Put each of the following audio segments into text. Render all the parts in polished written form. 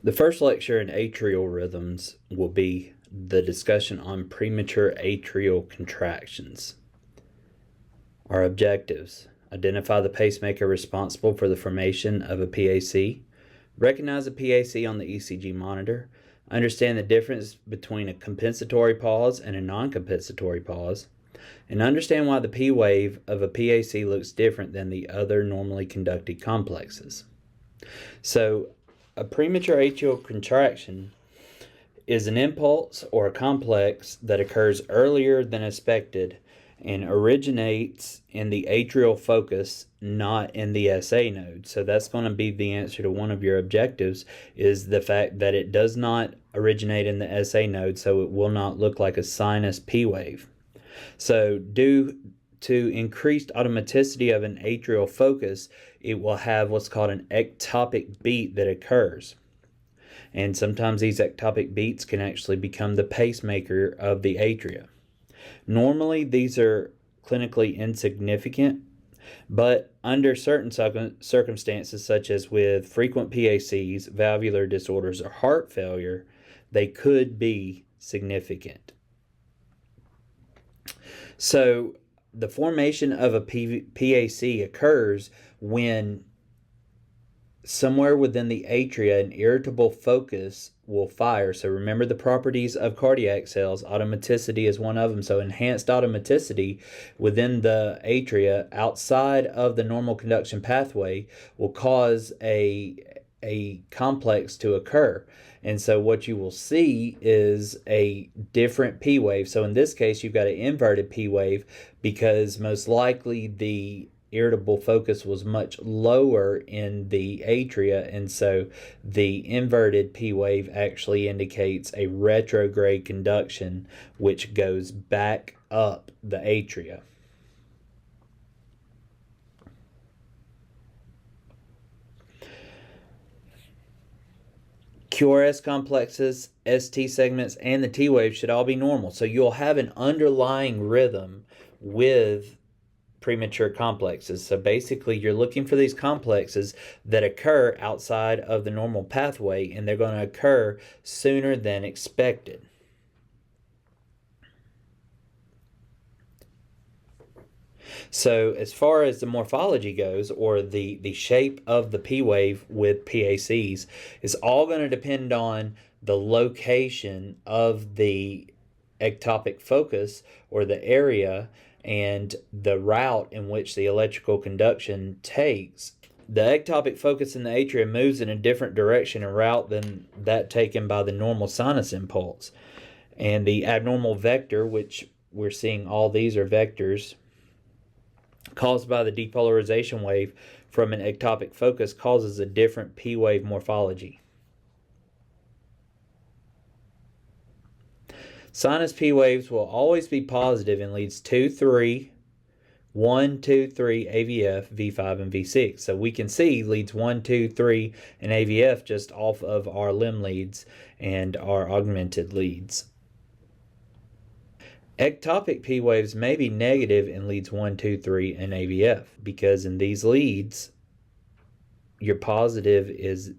The first lecture in atrial rhythms will be the discussion on premature atrial contractions. Our objectives: identify the pacemaker responsible for the formation of a PAC, recognize a PAC on the ECG monitor, understand the difference between a compensatory pause and a non-compensatory pause, and understand why the P wave of a PAC looks different than the other normally conducted complexes. So, a premature atrial contraction is an impulse or a complex that occurs earlier than expected and originates in the atrial focus, not in the SA node. So that's going to be the answer to one of your objectives, is the fact that it does not originate in the SA node, so it will not look like a sinus P wave. So due to increased automaticity of an atrial focus, it will have what's called an ectopic beat that occurs. And sometimes these ectopic beats can actually become the pacemaker of the atria. Normally, these are clinically insignificant, but under certain circumstances, such as with frequent PACs, valvular disorders, or heart failure, they could be significant. So, the formation of a PAC occurs when somewhere within the atria an irritable focus will fire. So remember the properties of cardiac cells. Automaticity is one of them. So enhanced automaticity within the atria outside of the normal conduction pathway will cause a complex to occur. And so what you will see is a different P wave. So in this case, you've got an inverted P wave because most likely the irritable focus was much lower in the atria, and so the inverted P wave actually indicates a retrograde conduction which goes back up the atria. QRS complexes, ST segments, and the T wave should all be normal. So you'll have an underlying rhythm with premature complexes. So basically you're looking for these complexes that occur outside of the normal pathway, and they're going to occur sooner than expected. So as far as the morphology goes, or the shape of the P wave with PACs, is all going to depend on the location of the ectopic focus or the area and the route in which the electrical conduction takes. The ectopic focus in the atria moves in a different direction and route than that taken by the normal sinus impulse. And the abnormal vector, which we're seeing all these are vectors, caused by the depolarization wave from an ectopic focus, causes a different P wave morphology. Sinus P waves will always be positive in leads 2, 3, 1, 2, 3, AVF, V5, and V6. So we can see leads 1, 2, 3, and AVF just off of our limb leads and our augmented leads. Ectopic P waves may be negative in leads 1, 2, 3, and AVF, because in these leads, your positive is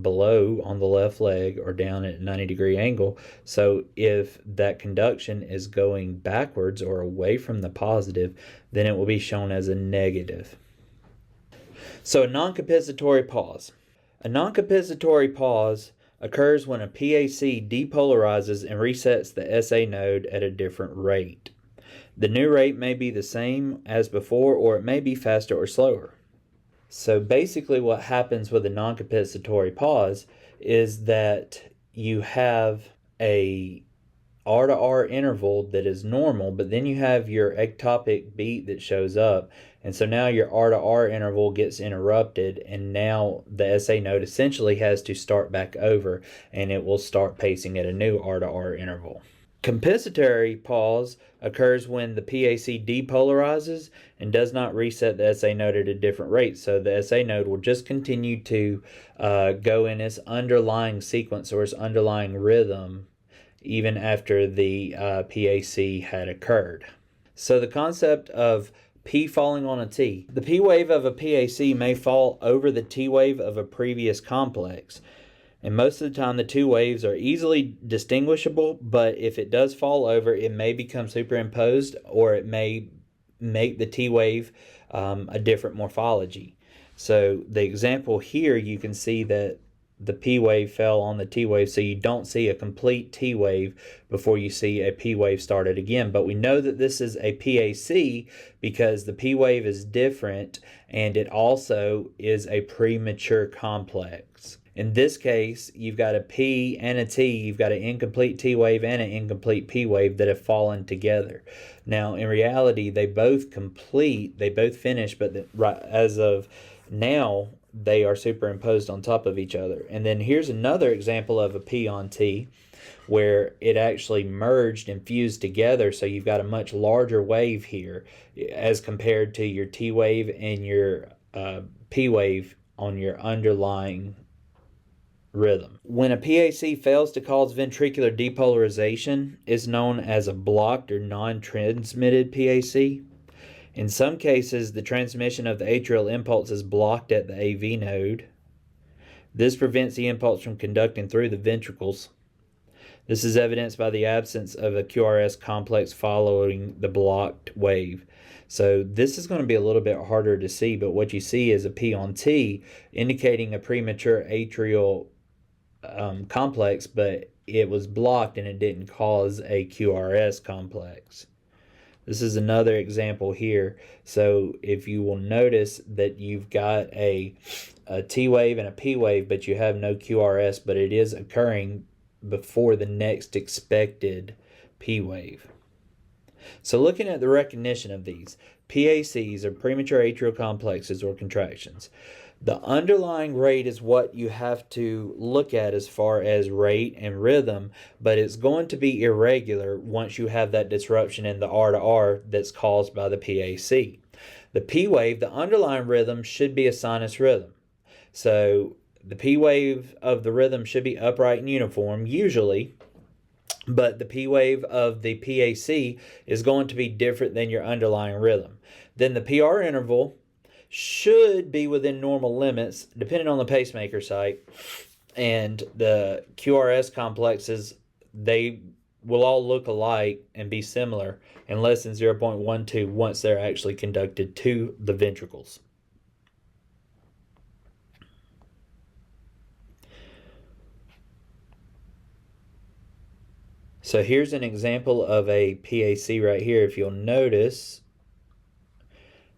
below on the left leg or down at a 90-degree angle. So if that conduction is going backwards or away from the positive, then it will be shown as a negative. So a non-compensatory pause. A non-compensatory pause occurs when a PAC depolarizes and resets the SA node at a different rate. The new rate may be the same as before, or it may be faster or slower. So basically what happens with a non-compensatory pause is that you have a R to R interval that is normal, but then you have your ectopic beat that shows up, and so now your R to R interval gets interrupted, and now the SA node essentially has to start back over, and it will start pacing at a new R to R interval. Compensatory pause occurs when the PAC depolarizes and does not reset the SA node at a different rate. So the SA node will just continue to go in its underlying sequence or its underlying rhythm even after the PAC had occurred. So the concept of P falling on a T. The P wave of a PAC may fall over the T wave of a previous complex. And most of the time the two waves are easily distinguishable, but if it does fall over, it may become superimposed, or it may make the T wave a different morphology. So the example here, you can see that the P wave fell on the T wave, so you don't see a complete T wave before you see a P wave started again. But we know that this is a PAC because the P wave is different, and it also is a premature complex. In this case, you've got a P and a T. You've got an incomplete T wave and an incomplete P wave that have fallen together. Now, in reality, they both finish, but as of now, they are superimposed on top of each other. And then here's another example of a P on T, where it actually merged and fused together, so you've got a much larger wave here as compared to your T wave and your P wave on your underlying rhythm. When a PAC fails to cause ventricular depolarization, it's known as a blocked or non-transmitted PAC. In some cases, the transmission of the atrial impulse is blocked at the AV node. This prevents the impulse from conducting through the ventricles. This is evidenced by the absence of a QRS complex following the blocked wave. So this is going to be a little bit harder to see, but what you see is a P on T, indicating a premature atrial complex, but it was blocked and it didn't cause a QRS complex. This is another example here. So if you will notice that you've got a T wave and a P wave, but you have no QRS, but it is occurring before the next expected P wave. So looking at the recognition of these, PACs are premature atrial complexes or contractions. The underlying rate is what you have to look at as far as rate and rhythm, but it's going to be irregular once you have that disruption in the R to R that's caused by the PAC. The P wave, the underlying rhythm, should be a sinus rhythm. So the P wave of the rhythm should be upright and uniform, usually, but the P wave of the PAC is going to be different than your underlying rhythm. Then the PR interval should be within normal limits, depending on the pacemaker site. And the QRS complexes, they will all look alike and be similar in less than 0.12 once they're actually conducted to the ventricles. So here's an example of a PAC right here. If you'll notice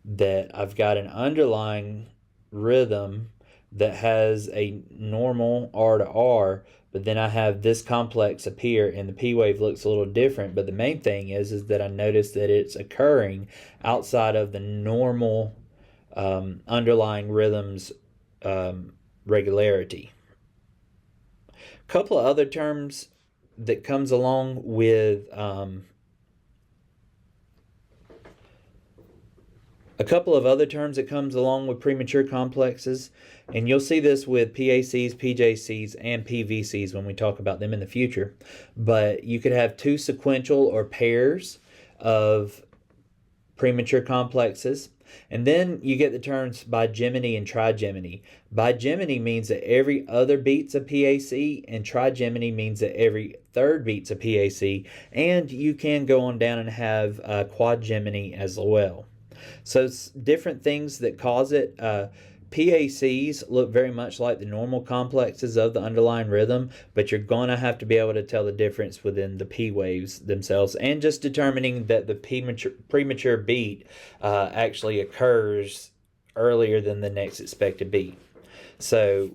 that I've got an underlying rhythm that has a normal R to R, but then I have this complex appear and the P wave looks a little different. But the main thing is that I notice that it's occurring outside of the normal underlying rhythm's regularity. A couple of other terms that comes along with premature complexes, and you'll see this with PACs, PJCs, and PVCs when we talk about them in the future. But you could have two sequential or pairs of premature complexes, and then you get the terms bigeminy and trigeminy. Bigeminy means that every other beat's a PAC, and trigeminy means that every third beat's a PAC, and you can go on down and have quadgeminy as well. So it's different things that cause it. PACs look very much like the normal complexes of the underlying rhythm, but you're going to have to be able to tell the difference within the P waves themselves, and just determining that the premature beat actually occurs earlier than the next expected beat. So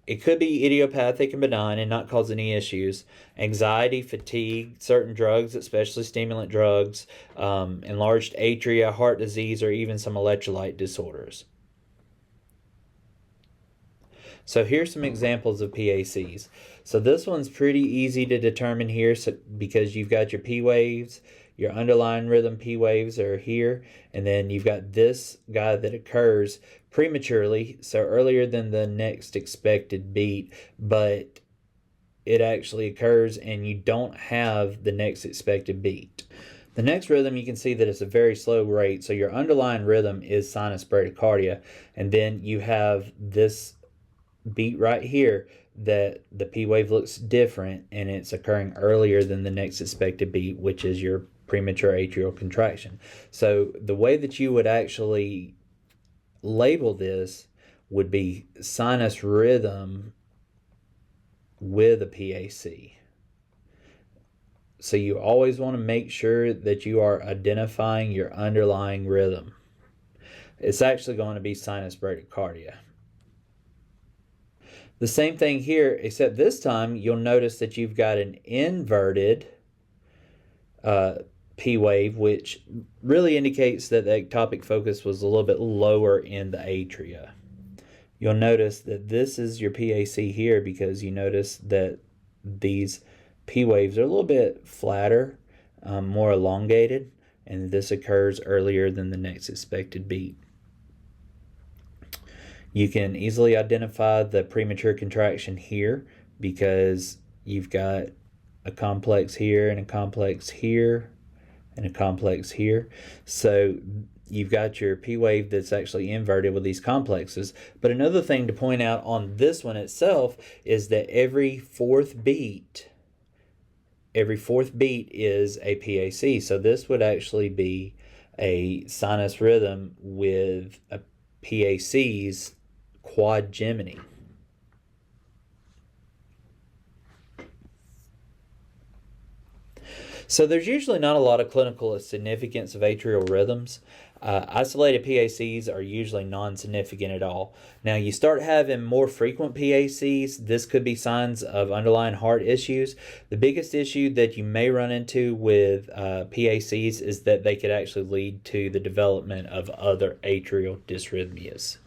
it could be idiopathic and benign and not cause any issues. Anxiety, fatigue, certain drugs, especially stimulant drugs, enlarged atria, heart disease, or even some electrolyte disorders. So here's some examples of PACs. So this one's pretty easy to determine here because you've got your P waves, your underlying rhythm P waves are here, and then you've got this guy that occurs prematurely, so earlier than the next expected beat, but it actually occurs and you don't have the next expected beat. The next rhythm, you can see that it's a very slow rate, so your underlying rhythm is sinus bradycardia, and then you have this beat right here that the P wave looks different and it's occurring earlier than the next expected beat, which is your premature atrial contraction. So the way that you would actually label this would be sinus rhythm with a PAC. So you always want to make sure that you are identifying your underlying rhythm. It's actually going to be sinus bradycardia. The same thing here, except this time you'll notice that you've got an inverted P wave, which really indicates that the ectopic focus was a little bit lower in the atria. You'll notice that this is your PAC here because you notice that these P waves are a little bit flatter, more elongated, and this occurs earlier than the next expected beat. You can easily identify the premature contraction here because you've got a complex here and a complex here and a complex here. So you've got your P wave that's actually inverted with these complexes. But another thing to point out on this one itself is that every fourth beat is a PAC. So this would actually be a sinus rhythm with a PAC's quadgeminy. So there's usually not a lot of clinical significance of atrial rhythms. Isolated PACs are usually non-significant at all. Now you start having more frequent PACs, this could be signs of underlying heart issues. The biggest issue that you may run into with PACs is that they could actually lead to the development of other atrial dysrhythmias.